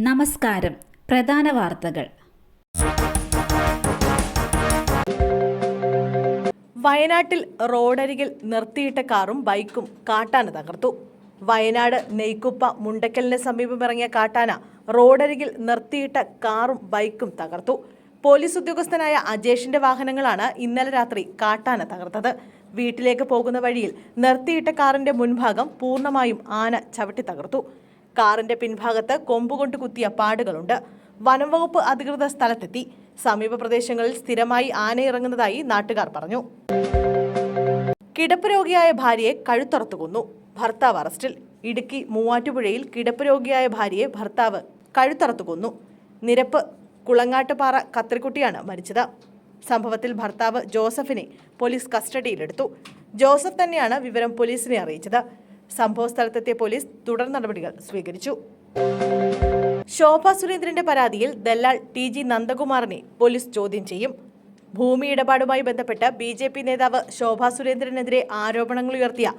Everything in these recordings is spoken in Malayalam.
നമസ്കാരം. പ്രധാന വാർത്തകൾ. വയനാട്ടിൽ റോഡരികിൽ നിർത്തിയിട്ട കാറും ബൈക്കും കാട്ടാന തകർത്തു. വയനാട് നെയ്ക്കുപ്പ മുണ്ടക്കലിന് സമീപമിറങ്ങിയ കാട്ടാന റോഡരികിൽ നിർത്തിയിട്ട കാറും ബൈക്കും തകർത്തു. പോലീസ് ഉദ്യോഗസ്ഥനായ അജേഷിന്റെ വാഹനങ്ങളാണ് ഇന്നലെ രാത്രി കാട്ടാന തകർത്തത്. വീട്ടിലേക്ക് പോകുന്ന വഴിയിൽ നിർത്തിയിട്ട കാറിന്റെ മുൻഭാഗം പൂർണ്ണമായും ആന ചവിട്ടി തകർത്തു. കാറിന്റെ പിൻഭാഗത്ത് കൊമ്പുകൊണ്ട് കുത്തിയ പാടുകളുണ്ട്. വനം വകുപ്പ് അധികൃതർ സ്ഥലത്തെത്തി. സമീപ പ്രദേശങ്ങളിൽ സ്ഥിരമായി ആന ഇറങ്ങുന്നതായി നാട്ടുകാർ പറഞ്ഞു. കിടപ്പ് രോഗിയായ ഭാര്യയെ കഴുത്തറുത്തു കൊന്നു. ഭർത്താവ് അറസ്റ്റിൽ. ഇടുക്കി മൂവാറ്റുപുഴയിൽ കിടപ്പ് രോഗിയായ ഭാര്യയെ ഭർത്താവ് കഴുത്തറുത്തു കൊന്നു. നിരപ്പ് കുളങ്ങാട്ടുപാറ കത്രിക്കുട്ടിയാണ് മരിച്ചത്. സംഭവത്തിൽ ഭർത്താവ് ജോസഫിനെ പോലീസ് കസ്റ്റഡിയിലെടുത്തു. ജോസഫ് തന്നെയാണ് വിവരം പോലീസിനെ അറിയിച്ചത്. സംഭവ സ്ഥലത്തെത്തിയ പോലീസ് തുടർ നടപടികൾ സ്വീകരിച്ചു. ശോഭ സുരേന്ദ്രന്റെ പരാതിയിൽ ദല്ലാൽ TG നന്ദകുമാറിനെ പോലീസ് ചോദ്യം ചെയ്യും. ഭൂമി ഇടപാടുമായി ബന്ധപ്പെട്ട് BJP നേതാവ് ശോഭ സുരേന്ദ്രനെതിരെ ആരോപണങ്ങൾ ഉയർത്തിയ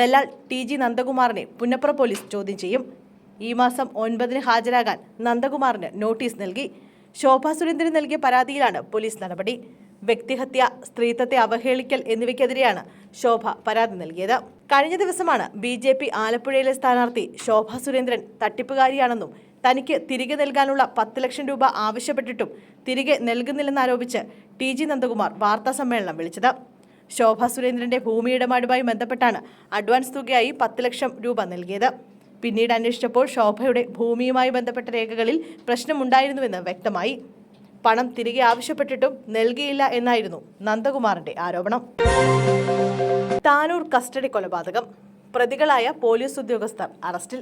ദല്ലാൽ TG നന്ദകുമാറിനെ പുന്നപ്ര പോലീസ് ചോദ്യം ചെയ്യും. ഈ മാസം 9-ന് ഹാജരാകാൻ നന്ദകുമാറിന് നോട്ടീസ് നൽകി. ശോഭ സുരേന്ദ്രൻ നൽകിയ പരാതിയിലാണ് പോലീസ് നടപടി. വ്യക്തിഹത്യ, സ്ത്രീത്വത്തെ അവഹേളിക്കൽ എന്നിവയ്ക്കെതിരെയാണ് ശോഭ പരാതി നൽകിയത്. കഴിഞ്ഞ ദിവസമാണ് BJP ആലപ്പുഴയിലെ സ്ഥാനാർത്ഥി ശോഭ സുരേന്ദ്രൻ തട്ടിപ്പുകാരിയാണെന്നും തനിക്ക് തിരികെ നൽകാനുള്ള 10 ലക്ഷം രൂപ ആവശ്യപ്പെട്ടിട്ടും തിരികെ നൽകുന്നില്ലെന്നാരോപിച്ച് TG നന്ദകുമാർ വാർത്താ സമ്മേളനം വിളിച്ചത്. ശോഭ സുരേന്ദ്രന്റെ ഭൂമി ഇടപാടുമായി ബന്ധപ്പെട്ടാണ് അഡ്വാൻസ് തുകയായി 10 ലക്ഷം രൂപ നൽകിയത്. പിന്നീട് അന്വേഷിച്ചപ്പോൾ ശോഭയുടെ ഭൂമിയുമായി ബന്ധപ്പെട്ട രേഖകളിൽ പ്രശ്നമുണ്ടായിരുന്നുവെന്ന് വ്യക്തമായി. പണം തിരികെ ആവശ്യപ്പെട്ടിട്ടും നൽകിയില്ല എന്നായിരുന്നു നന്ദകുമാറിന്റെ ആരോപണം. താനൂർ കസ്റ്റഡി കൊലപാതകം. പ്രതികളായ പോലീസ് ഉദ്യോഗസ്ഥർ അറസ്റ്റിൽ.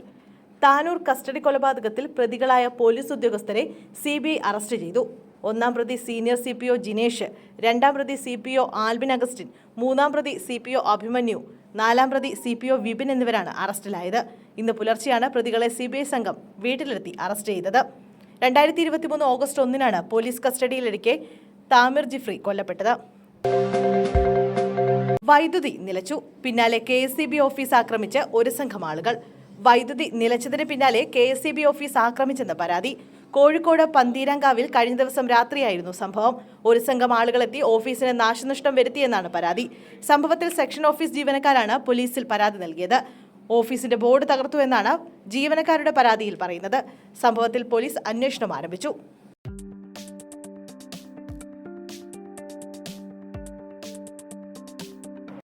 താനൂർ കസ്റ്റഡി കൊലപാതകത്തിൽ പ്രതികളായ പോലീസ് ഉദ്യോഗസ്ഥരെ CBI അറസ്റ്റ് ചെയ്തു. 1-ാം പ്രതി സീനിയർ CPO ജിനേഷ്, 2-ാം പ്രതി CPO ആൽബിൻ അഗസ്റ്റിൻ, 3-ാം പ്രതി CPO അഭിമന്യു, 4-ാം പ്രതി CPO വിപിൻ എന്നിവരാണ് അറസ്റ്റിലായത്. ഇന്ന് പുലർച്ചെയാണ് പ്രതികളെ CBI സംഘം വീട്ടിലെത്തി അറസ്റ്റ് ചെയ്തത്. 2023 ഓഗസ്റ്റ് 1-നാണ് പോലീസ് കസ്റ്റഡിയിലിരിക്കെ താമിർ ജിഫ്രി കൊല്ലപ്പെട്ടത്. വൈദ്യുതി നിലച്ചു. പിന്നാലെ KSEB ഓഫീസ് ആക്രമിച്ച് ഒരു സംഘം ആളുകൾ. വൈദ്യുതി നിലച്ചതിന് പിന്നാലെ KSEB ഓഫീസ് ആക്രമിച്ചെന്ന് പരാതി. കോഴിക്കോട് പന്തീരാങ്കാവിൽ കഴിഞ്ഞ ദിവസം രാത്രിയായിരുന്നു സംഭവം. ഒരു സംഘം ആളുകളെത്തി ഓഫീസിന് നാശനഷ്ടം വരുത്തിയെന്നാണ് പരാതി. സംഭവത്തിൽ സെക്ഷൻ ഓഫീസ് ജീവനക്കാരാണ് പോലീസിൽ പരാതി നൽകിയത്. ഓഫീസിന്റെ ബോർഡ് തകർത്തു എന്നാണ് ജീവനക്കാരുടെ പരാതിയിൽ പറയുന്നത്. സംഭവത്തിൽ പോലീസ് അന്വേഷണം ആരംഭിച്ചു.